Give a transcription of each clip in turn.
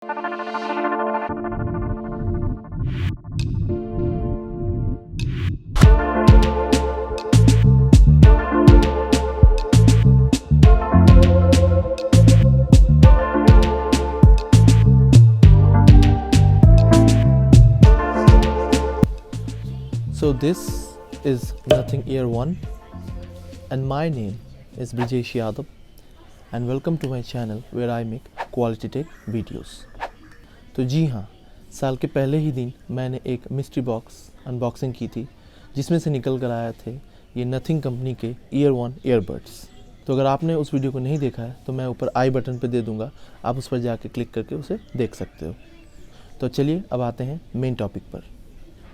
So this is Nothing Ear 1 and my name is Brijesh Yadav and welcome to my channel where I make quality tech videos. तो जी हाँ, साल के पहले ही दिन मैंने एक मिस्ट्री बॉक्स अनबॉक्सिंग की थी जिसमें से निकल कर आया थे ये नथिंग कंपनी के ईयर 1 ईयरबड्स। तो अगर आपने उस वीडियो को नहीं देखा है तो मैं ऊपर आई बटन पे दे दूँगा, आप उस पर जाके क्लिक करके उसे देख सकते हो। तो चलिए अब आते हैं मेन टॉपिक पर।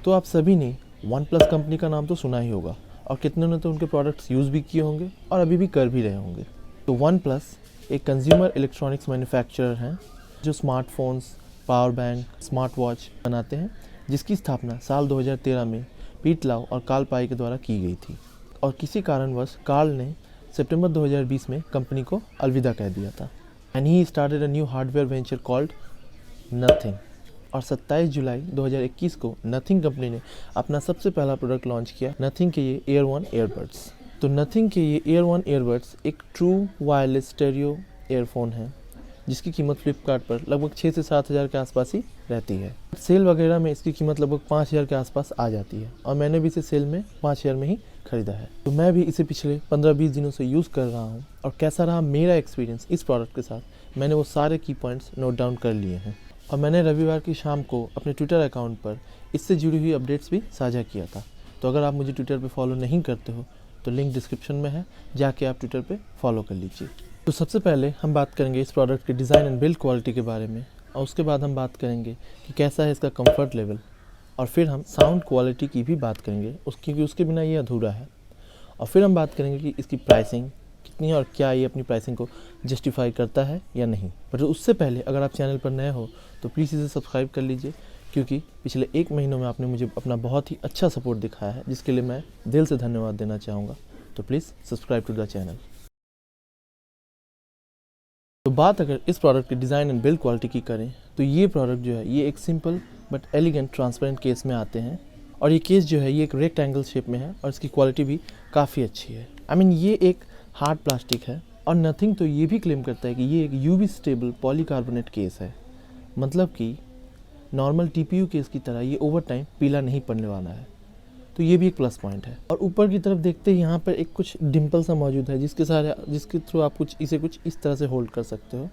तो आप सभी ने वन प्लस कंपनी का नाम तो सुना ही होगा और कितने ने तो उनके प्रोडक्ट्स यूज़ भी किए होंगे और अभी भी कर भी रहे होंगे। तो वन प्लस एक कंज्यूमर इलेक्ट्रॉनिक्स मैन्युफैक्चरर हैं जो smartphones, power bank, smart watch बनाते हैं, जिसकी स्थापना साल 2013 में पीट लाउ और कार्ल पाई के द्वारा की गई थी। और किसी कारणवश कार्ल ने सितंबर 2020 में कंपनी को अलविदा कह दिया था and he started a new hardware venture called nothing. और 27 जुलाई 2021 को नथिंग कंपनी ने अपना सबसे पहला प्रोडक्ट लॉन्च किया, नथिंग के ये ईयर 1 ईयरबड्स। तो नथिंग के ये ईयर 1 ईयरबड्स एक ट्रू वायरलेस स्टेरियो ईयरफोन है जिसकी कीमत फ्लिपकार्ट पर लगभग 6 से 7 हज़ार के आसपास ही रहती है। सेल वगैरह में इसकी कीमत लगभग 5 हज़ार के आसपास आ जाती है और मैंने भी इसे सेल में 5 हज़ार में ही खरीदा है। तो मैं भी इसे पिछले 15-20 दिनों से यूज़ कर रहा हूँ और कैसा रहा मेरा एक्सपीरियंस इस प्रोडक्ट के साथ, मैंने वो सारे की पॉइंट्स नोट डाउन कर लिए हैं। और मैंने रविवार की शाम को अपने ट्विटर अकाउंट पर इससे जुड़ी हुई अपडेट्स भी साझा किया था। तो अगर आप मुझे ट्विटर पे फॉलो नहीं करते हो तो लिंक डिस्क्रिप्शन में है, जाके आप ट्विटर पे फॉलो कर लीजिए। तो सबसे पहले हम बात करेंगे इस प्रोडक्ट के डिज़ाइन एंड बिल्ड क्वालिटी के बारे में और उसके बाद हम बात करेंगे कि कैसा है इसका कंफर्ट लेवल और फिर हम साउंड क्वालिटी की भी बात करेंगे क्योंकि उसके बिना ये अधूरा है। और फिर हम बात करेंगे कि इसकी प्राइसिंग कितनी है और क्या ये अपनी प्राइसिंग को जस्टिफाई करता है या नहीं। पर उससे पहले अगर आप चैनल पर नए हो तो प्लीज़ इसे सब्सक्राइब कर लीजिए क्योंकि पिछले 1 महीनों में आपने मुझे अपना बहुत ही अच्छा सपोर्ट दिखाया है, जिसके लिए मैं दिल से धन्यवाद देना चाहूँगा। तो please subscribe to the channel. तो बात अगर इस प्रोडक्ट के डिज़ाइन एंड बिल्ड क्वालिटी की करें तो ये प्रोडक्ट जो है ये एक simple but elegant transparent case में आते हैं और ये केस जो है ये एक रेक्टेंगल शेप में है और इसकी क्वालिटी भी काफ़ी अच्छी है। ये एक हार्ड प्लास्टिक है और नथिंग तो ये भी क्लेम करता है कि ये एक यूवी स्टेबल पॉलीकार्बोनेट केस है, मतलब कि नॉर्मल टीपीयू केस की तरह ये ओवर टाइम पीला नहीं पड़ने वाला है। तो ये भी एक प्लस पॉइंट है। और ऊपर की तरफ देखते ही यहाँ पर एक कुछ डिम्पल सा मौजूद है जिसके थ्रू आप इसे कुछ इस तरह से होल्ड कर सकते हो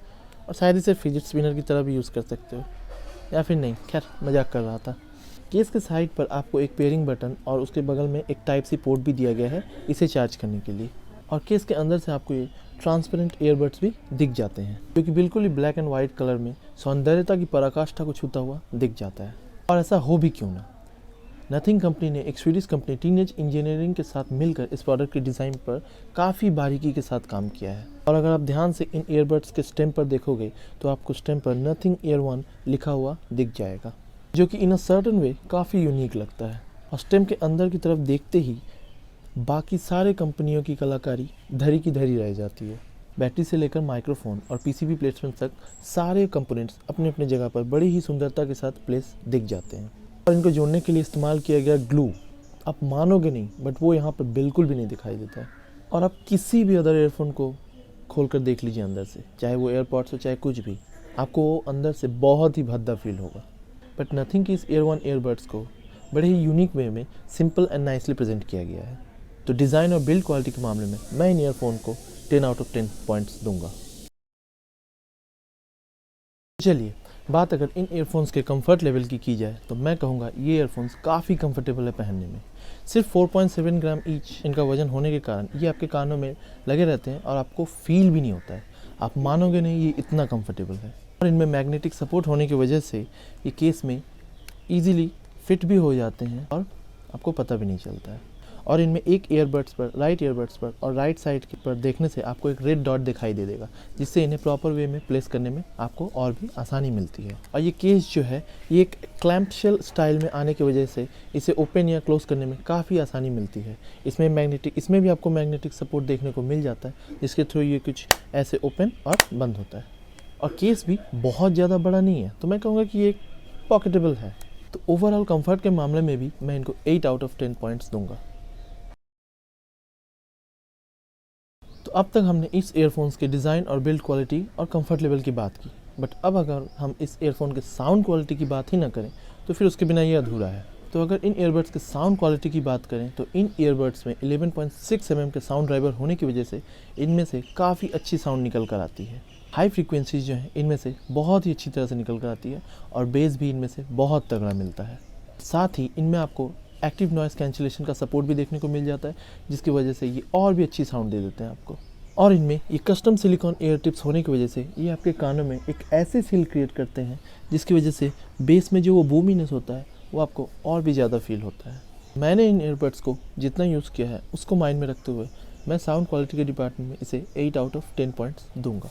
और शायद इसे फिजिट स्पिनर की तरह भी यूज़ कर सकते हो या फिर नहीं, खैर मजाक कर रहा था। केस के साइड पर आपको एक पेयरिंग बटन और उसके बगल में एक टाइप सी पोर्ट भी दिया गया है इसे चार्ज करने के लिए। और केस के अंदर से आपको ये ट्रांसपेरेंट ईयरबड्स भी दिख जाते हैं जो कि बिल्कुल ही ब्लैक एंड वाइट कलर में सौंदर्यता की पराकाष्ठा को छूता हुआ दिख जाता है। और ऐसा हो भी क्यों ना, नथिंग कंपनी ने एक स्वीडिश कंपनी टीनेज इंजीनियरिंग के साथ मिलकर इस प्रोडक्ट के डिज़ाइन पर काफ़ी बारीकी के साथ काम किया है। और अगर आप ध्यान से इन ईयरबड्स के स्टेम पर देखोगे तो आपको स्टेम पर नथिंग ईयर 1 लिखा हुआ दिख जाएगा, जो कि इन अ सर्टन वे काफ़ी यूनिक लगता है। और स्टेम के अंदर की तरफ देखते ही बाकी सारे कंपनियों की कलाकारी धरी की धरी रह जाती है। बैटरी से लेकर माइक्रोफोन और पीसीबी प्लेसमेंट तक सारे कंपोनेंट्स अपने अपने जगह पर बड़ी ही सुंदरता के साथ प्लेस दिख जाते हैं। और इनको जोड़ने के लिए इस्तेमाल किया गया ग्लू, आप मानोगे नहीं बट वो यहाँ पर बिल्कुल भी नहीं दिखाई देता है। और आप किसी भी अदर ईयरफोन को खोल कर देख लीजिए अंदर से, चाहे वो एयरपॉड्स हो चाहे कुछ भी, आपको वो अंदर से बहुत ही भद्दा फील होगा। बट नथिंग की इस ईयर 1 ईयरबड्स को बड़े ही यूनिक वे में सिंपल एंड नाइसली प्रेजेंट किया गया है। तो डिज़ाइन और बिल्ड क्वालिटी के मामले में मैं इन ईयरफोन को 10 आउट ऑफ 10 पॉइंट्स दूंगा। चलिए बात अगर इन ईयरफोन्स के कंफर्ट लेवल की जाए तो मैं कहूँगा ये ईयरफोन्स काफ़ी कंफर्टेबल है पहनने में। सिर्फ 4.7 ग्राम ईच इनका वजन होने के कारण ये आपके कानों में लगे रहते हैं और आपको फील भी नहीं होता है, आप मानोगे नहीं ये इतना कंफर्टेबल है। और इनमें मैग्नेटिक सपोर्ट होने की वजह से ये केस में ईजीली फिट भी हो जाते हैं और आपको पता भी नहीं चलता है। और इनमें एक ईयरबड्स पर, राइट ईयरबड्स पर और राइट साइड पर देखने से आपको एक रेड डॉट दिखाई दे देगा, जिससे इन्हें प्रॉपर वे में प्लेस करने में आपको और भी आसानी मिलती है। और ये केस जो है ये एक क्लैम्प शेल स्टाइल में आने की वजह से इसे ओपन या क्लोज करने में काफ़ी आसानी मिलती है। इसमें भी आपको मैग्नेटिक सपोर्ट देखने को मिल जाता है, जिसके थ्रू ये कुछ ऐसे ओपन और बंद होता है। और केस भी बहुत ज़्यादा बड़ा नहीं है, तो मैं कहूँगा कि ये पॉकेटेबल है। तो ओवरऑल कंफर्ट के मामले में भी मैं इनको 8 आउट ऑफ 10 पॉइंट्स दूंगा। तो अब तक हमने इस ईयरफोन्स के डिज़ाइन और बिल्ड क्वालिटी और कंफर्ट लेवल की बात की, बट अब अगर हम इस ईयरफोन के साउंड क्वालिटी की बात ही ना करें तो फिर उसके बिना ये अधूरा है। तो अगर इन ईयरबड्स के साउंड क्वालिटी की बात करें तो इन ईयरबड्स में 11.6 mm के साउंड ड्राइवर होने की वजह से इनमें से काफ़ी अच्छी साउंड निकल कर आती है। हाई फ्रीक्वेंसीज जो हैं इनमें से बहुत ही अच्छी तरह से निकल कर आती है और बेस भी इनमें से बहुत तगड़ा मिलता है। साथ ही इनमें आपको एक्टिव नॉइज़ कैंसिलेशन का सपोर्ट भी देखने को मिल जाता है, जिसकी वजह से ये और भी अच्छी साउंड दे देते हैं आपको। और इनमें ये कस्टम सिलिकॉन एयर टिप्स होने की वजह से ये आपके कानों में एक ऐसे सील क्रिएट करते हैं जिसकी वजह से बेस में जो वो बूमीनेस होता है वो आपको और भी ज़्यादा फील होता है। मैंने इन ईयरबड्स को जितना यूज़ किया है उसको माइंड में रखते हुए मैं साउंड क्वालिटी के डिपार्टमेंट में इसे 8 आउट ऑफ 10 पॉइंट्स दूंगा।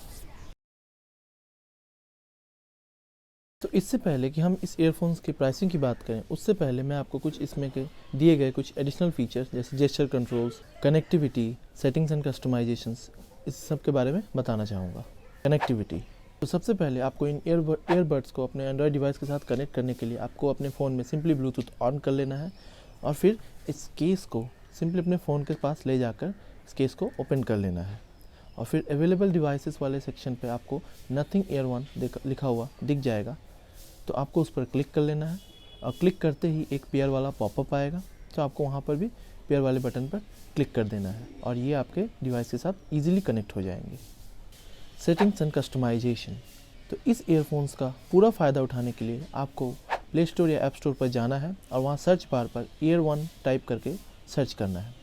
तो इससे पहले कि हम इस ईयरफोन्स की प्राइसिंग की बात करें, उससे पहले मैं आपको कुछ इसमें के दिए गए कुछ एडिशनल फीचर्स जैसे gesture controls, connectivity, settings and customisations, इस सब के बारे में बताना चाहूँगा। कनेक्टिविटी, तो सबसे पहले आपको इन ईयरबड्स को अपने एंड्रॉयड डिवाइस के साथ कनेक्ट करने के लिए आपको अपने फ़ोन में सिंपली ब्लूटूथ ऑन कर लेना है और फिर इस केस को सिंपली अपने फ़ोन के पास ले जाकर इस केस को ओपन कर लेना है और फिर अवेलेबल डिवाइसेस वाले सेक्शन पे आपको नथिंग ईयर वन लिखा हुआ दिख जाएगा। तो आपको उस पर क्लिक कर लेना है और क्लिक करते ही एक पेयर वाला पॉपअप आएगा, तो आपको वहाँ पर भी पेयर वाले बटन पर क्लिक कर देना है और ये आपके डिवाइस के साथ ईजिली कनेक्ट हो जाएंगे। सेटिंग्स एंड कस्टमाइजेशन, तो इस ईयरफोन्स का पूरा फ़ायदा उठाने के लिए आपको प्ले स्टोर या ऐप स्टोर पर जाना है और वहाँ search bar per year one type करके सर्च करना है।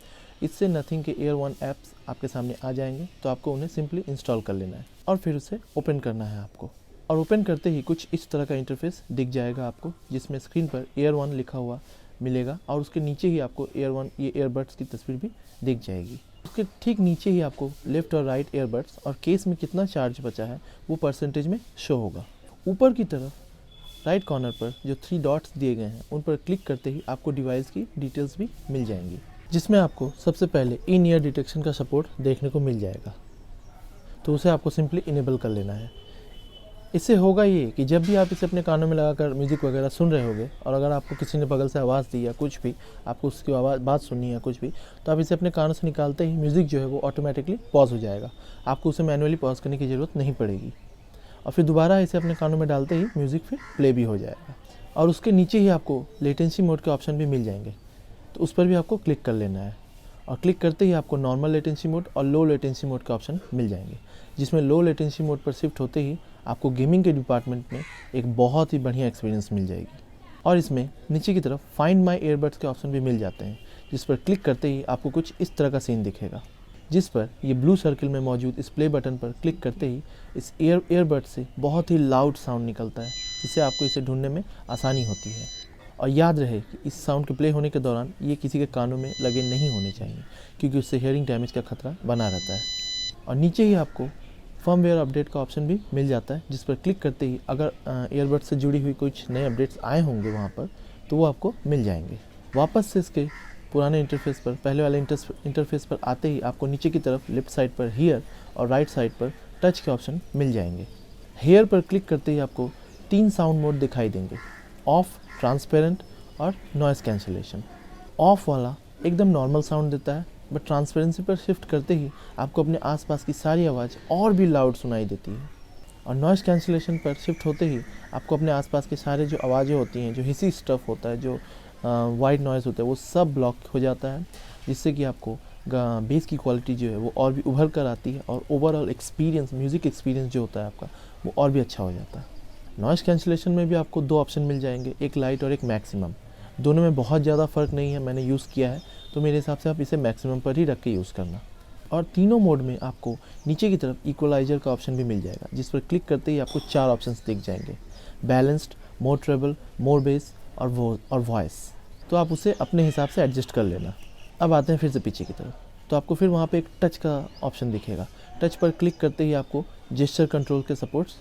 इससे नथिंग के ईयर वन ऐप्स आपके सामने आ जाएंगे, तो आपको उन्हें सिंपली इंस्टॉल कर लेना है और फिर उसे ओपन करना है आपको। और ओपन करते ही कुछ इस तरह का इंटरफेस दिख जाएगा आपको, जिसमें स्क्रीन पर ईयर वन लिखा हुआ मिलेगा और उसके नीचे ही आपको ईयर वन ये ईयरबड्स की तस्वीर भी दिख जाएगी। उसके ठीक नीचे ही आपको लेफ़्ट और राइट ईयरबड्स और केस में कितना चार्ज बचा है वो परसेंटेज में शो होगा। ऊपर की तरफ राइट कॉर्नर पर जो 3 डॉट्स दिए गए हैं उन पर क्लिक करते ही आपको डिवाइस की डिटेल्स भी मिल जाएंगी, जिसमें आपको सबसे पहले इन ईयर डिटेक्शन का सपोर्ट देखने को मिल जाएगा, तो उसे आपको सिंपली इनेबल कर लेना है। इससे होगा ये कि जब भी आप इसे अपने कानों में लगाकर म्यूज़िक वगैरह सुन रहे होगे और अगर आपको किसी ने बगल से आवाज़ दी या कुछ भी आपको उसकी बात सुननी है कुछ भी, तो आप इसे अपने कानों से निकालते ही म्यूज़िक जो है वो ऑटोमेटिकली पॉज हो जाएगा। आपको उसे मैनुअली पॉज करने की ज़रूरत नहीं पड़ेगी और फिर दोबारा इसे अपने कानों में डालते ही म्यूज़िक फिर प्ले भी हो जाएगा। और उसके नीचे ही आपको लेटेंसी मोड के ऑप्शन भी मिल जाएंगे, तो उस पर भी आपको क्लिक कर लेना है और क्लिक करते ही आपको नॉर्मल लेटेंसी मोड और लो लेटेंसी मोड के ऑप्शन मिल जाएंगे, जिसमें लो लेटेंसी मोड पर शिफ्ट होते ही आपको गेमिंग के डिपार्टमेंट में एक बहुत ही बढ़िया एक्सपीरियंस मिल जाएगी। और इसमें नीचे की तरफ फाइंड माय ईयरबड्स के ऑप्शन भी मिल जाते हैं, जिस पर क्लिक करते ही आपको कुछ इस तरह का सीन दिखेगा, जिस पर ये ब्लू सर्किल में मौजूद इस प्ले बटन पर क्लिक करते ही इस ईयरबड से बहुत ही लाउड साउंड निकलता है, जिससे आपको इसे ढूंढने में आसानी होती है। और याद रहे कि इस साउंड के प्ले होने के दौरान ये किसी के कानों में लगे नहीं होने चाहिए, क्योंकि उससे हेयरिंग डैमेज का खतरा बना रहता है। और नीचे ही आपको फर्मवेयर अपडेट का ऑप्शन भी मिल जाता है, जिस पर क्लिक करते ही अगर ईयरबड से जुड़ी हुई कुछ नए अपडेट्स आए होंगे वहाँ पर, तो वो आपको मिल जाएंगे। वापस से इसके पुराने इंटरफेस पर, पहले वाले इंटरफेस पर आते ही आपको नीचे की तरफ लेफ्ट साइड पर हियर और राइट साइड पर टच के ऑप्शन मिल जाएंगे। हियर पर क्लिक करते ही आपको 3 साउंड मोड दिखाई देंगे, ऑफ, ट्रांसपेरेंट और नॉइज़ कैंसिलेशन। ऑफ वाला एकदम नॉर्मल साउंड देता है, बट ट्रांसपेरेंसी पर शिफ्ट करते ही आपको अपने आसपास की सारी आवाज़ और भी लाउड सुनाई देती है। और नॉइज़ कैंसिलेशन पर शिफ्ट होते ही आपको अपने आसपास के सारे जो आवाज़ें होती हैं, जो हिसी स्टफ़ होता है, जो वाइट नॉइज़ होता है, वो सब ब्लॉक हो जाता है, जिससे कि आपको बेस की क्वालिटी जो है वो और भी उभर कर आती है और ओवरऑल एक्सपीरियंस, म्यूज़िक एक्सपीरियंस जो होता है आपका, वो और भी अच्छा हो जाता है। नॉइज़ कैंसिलेशन में भी आपको 2 ऑप्शन मिल जाएंगे, एक लाइट और एक मैक्सिमम। दोनों में बहुत ज़्यादा फ़र्क नहीं है, मैंने यूज़ किया है, तो मेरे हिसाब से आप इसे मैक्सिमम पर ही रख के यूज़ करना। और तीनों मोड में आपको नीचे की तरफ इक्वलाइज़र का ऑप्शन भी मिल जाएगा, जिस पर क्लिक करते ही आपको 4 ऑप्शंस दिख जाएंगे, बैलेंस्ड, मोर ट्रेबल, मोर बेस और वॉइस। तो आप उसे अपने हिसाब से एडजस्ट कर लेना। अब आते हैं फिर से पीछे की तरफ, तो आपको फिर वहाँ पे एक टच का ऑप्शन दिखेगा। टच पर क्लिक करते ही आपको जेस्चर कंट्रोल के सपोर्ट्स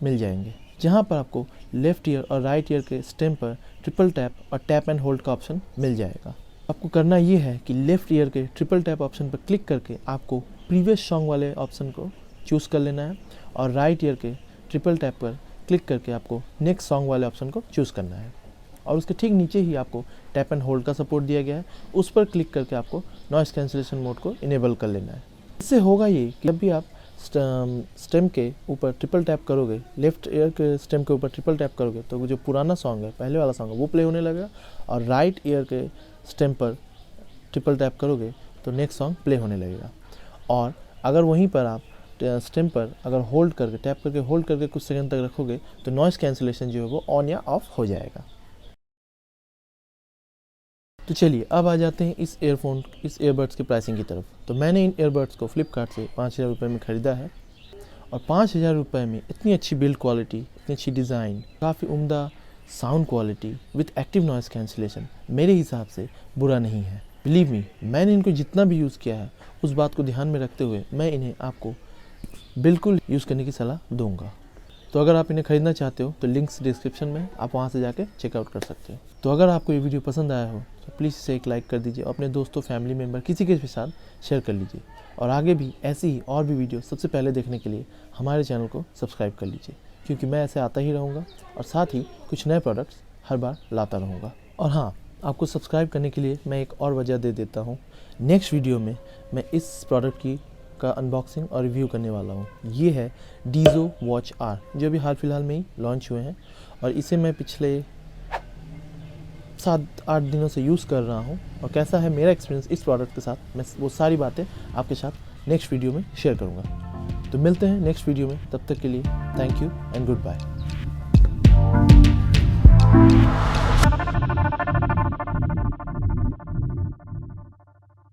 मिल जाएंगे, जहाँ पर आपको लेफ़्ट ईयर और राइट ईयर के स्टेम पर ट्रिपल टैप और टैप एंड होल्ड का ऑप्शन मिल जाएगा। आपको करना ये है कि लेफ़्ट ईयर के ट्रिपल टैप ऑप्शन पर क्लिक करके आपको प्रीवियस सॉन्ग वाले ऑप्शन को चूज़ कर लेना है और राइट ईयर के ट्रिपल टैप पर क्लिक करके आपको नेक्स्ट सॉन्ग वाले ऑप्शन को चूज़ करना है और उसके ठीक नीचे ही आपको टैप एंड होल्ड का सपोर्ट दिया गया है, उस पर क्लिक करके आपको नॉइस कैंसिलेशन मोड को इनेबल कर लेना है। इससे होगा ये कि जब भी आप स्टेम के ऊपर ट्रिपल टैप करोगे, लेफ्ट ईयर के स्टेम के ऊपर ट्रिपल टैप करोगे तो जो पुराना सॉन्ग है, पहले वाला सॉन्ग है, वो प्ले होने लगेगा और राइट ईयर के स्टेम पर ट्रिपल टैप करोगे तो नेक्स्ट सॉन्ग प्ले होने लगेगा। और अगर वहीं पर आप स्टेम पर अगर होल्ड करके टैप करके होल्ड करके कुछ सेकंड तक रखोगे तो नॉइस कैंसिलेशन जो है वो ऑन या ऑफ हो जाएगा। तो चलिए अब आ जाते हैं इस ईयरबड्स की प्राइसिंग की तरफ। तो मैंने इन ईयरबड्स को फ्लिपकार्ट से 5,000 रुपये में ख़रीदा है और 5,000 रुपये में इतनी अच्छी बिल्ड क्वालिटी, इतनी अच्छी डिज़ाइन, काफ़ी उम्दा sound quality with active noise cancellation मेरे हिसाब से बुरा नहीं है। बिलीव मी, मैंने इनको जितना भी यूज़ किया है उस बात को ध्यान में रखते हुए मैं इन्हें आपको बिल्कुल यूज़ करने की सलाह दूंगा। तो अगर आप इन्हें ख़रीदना चाहते हो तो लिंक्स डिस्क्रिप्शन में, आप वहां से जाके चेकआउट कर सकते हो। तो अगर आपको ये वीडियो पसंद आया हो तो प्लीज़ इसे एक लाइक कर दीजिए, अपने दोस्तों, फैमिली मेम्बर, किसी के भी साथ शेयर कर लीजिए और आगे भी ऐसी ही और भी वीडियो सबसे पहले देखने के लिए हमारे चैनल को सब्सक्राइब कर लीजिए, क्योंकि मैं ऐसे आता ही रहूँगा और साथ ही कुछ नए प्रोडक्ट्स हर बार लाता रहूँगा। और हाँ, आपको सब्सक्राइब करने के लिए मैं एक और वजह दे देता हूँ। नेक्स्ट वीडियो में मैं इस प्रोडक्ट का अनबॉक्सिंग और रिव्यू करने वाला हूँ। ये है डीजो वॉच आर, जो अभी हाल फिलहाल में ही लॉन्च हुए हैं और इसे मैं पिछले 7-8 दिनों से यूज़ कर रहा हूँ और कैसा है मेरा एक्सपीरियंस इस प्रोडक्ट के साथ, मैं वो सारी बातें आपके साथ नेक्स्ट वीडियो में शेयर करूँगा। तो मिलते हैं नेक्स्ट वीडियो में, तब तक के लिए thank you and good bye.